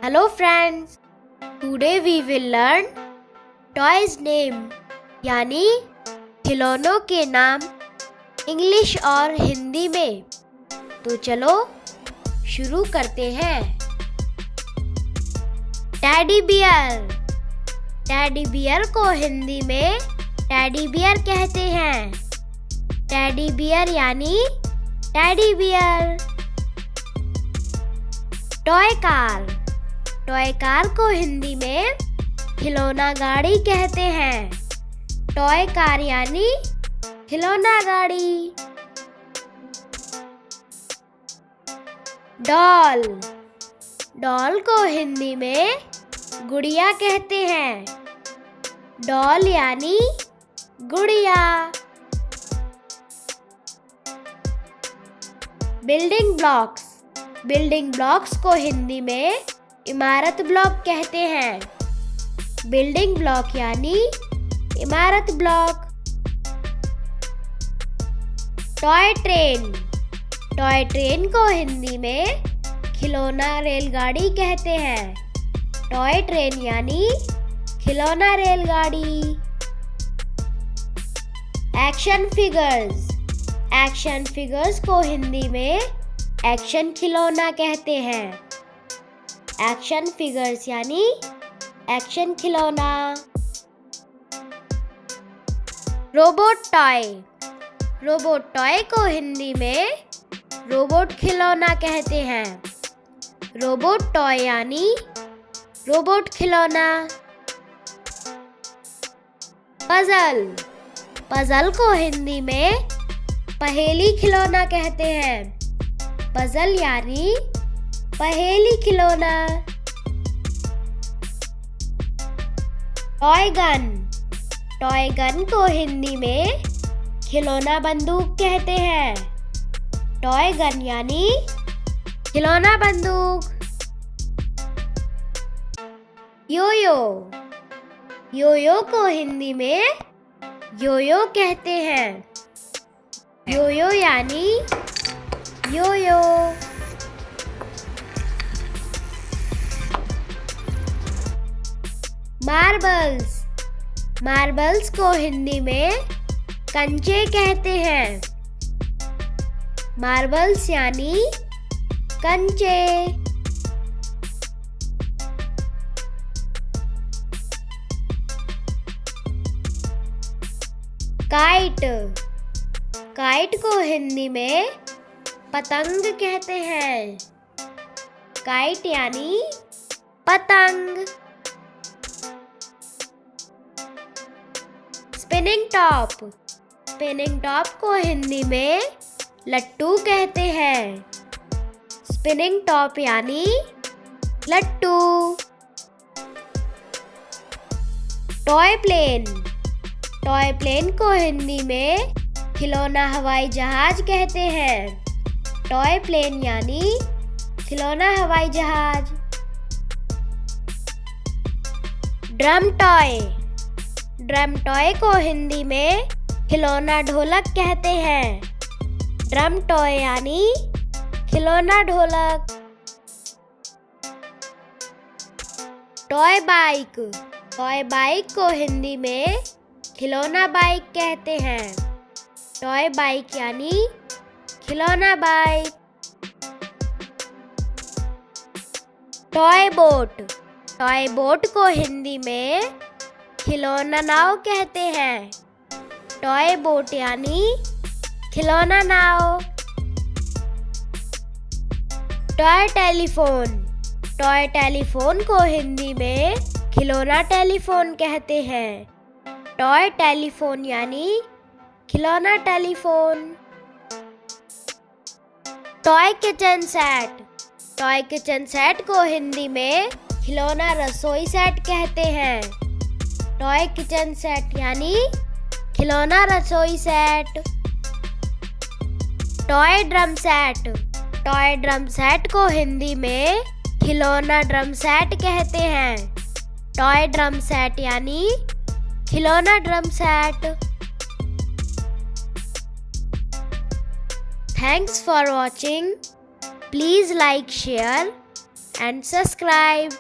Hello friends, today we will learn toys name यानी खिलौनों के नाम इंग्लिश और हिंदी में। तो चलो शुरू करते हैं। Teddy bear. टेडी बियर को हिंदी में टेडी बियर कहते हैं। टेडी बियर यानी teddy bear. Toy car. Toy car को हिंदी में खिलौना गाड़ी कहते हैं। टॉय कार यानी खिलौना गाड़ी। डॉल। डॉल को हिंदी में गुड़िया कहते हैं। डॉल यानी गुड़िया। Building blocks. बिल्डिंग ब्लॉक्स को हिंदी में इमारत ब्लॉक कहते हैं। बिल्डिंग ब्लॉक यानी इमारत block. Toy train. Toy train को हिंदी में खिलौना रेलगाड़ी कहते हैं। टॉय ट्रेन यानी खिलौना रेलगाड़ी। Action figures. एक्शन फिगर्स को हिंदी में एक्शन खिलौना कहते हैं। एक्शन फिगर्स यानी एक्शन खिलौना। Robot toy. रोबोट टॉय को हिंदी में रोबोट खिलौना कहते हैं। रोबोट टॉय यानी रोबोट खिलौना। पजल। पजल को हिंदी में पहेली खिलौना कहते हैं। पजल यानी पहेली खिलौना। Toy gun. टॉय गन को हिंदी में खिलौना बंदूक कहते हैं। टॉय गन यानी खिलौना बंदूक। योयो। योयो को हिंदी में योयो कहते हैं। योयो यानी योयो। मार्बल्स। मार्बल्स को हिंदी में कंचे कहते हैं। मार्बल्स यानी कंचे। काइट। काइट को हिंदी में पतंग कहते हैं। काइट यानी पतंग। Spinning top. स्पिनिंग टॉप को हिंदी में लट्टू कहते हैं। स्पिनिंग टॉप यानी लट्टू। Toy plane. टॉय प्लेन को हिंदी में खिलौना हवाई जहाज कहते हैं। टॉय प्लेन यानी खिलौना हवाई जहाज। Drum toy. ड्रम टॉय को हिंदी में खिलौना ढोलक कहते हैं। ड्रम टॉय यानी खिलौना ढोलक। Toy bike. टॉय बाइक को हिंदी में खिलौना बाइक कहते हैं। टॉय बाइक यानी खिलौना bike. Toy boat. Toy boat को हिंदी में खिलौना नाव कहते हैं। टॉय बोट यानी खिलौना नाव। Toy telephone. टॉय टेलीफोन को हिंदी में खिलौना टेलीफोन कहते हैं। टॉय टेलीफोन यानी खिलौना telephone. Toy kitchen set. Toy kitchen set को हिंदी में खिलौना रसोई सेट कहते हैं। टॉय किचन सेट यानी खिलौना रसोई set. Toy drum set. Toy drum set को हिंदी में खिलौना ड्रम सेट कहते हैं। टॉय ड्रम सेट यानी खिलौना drum set. Thanks for watching. Please like, share and subscribe.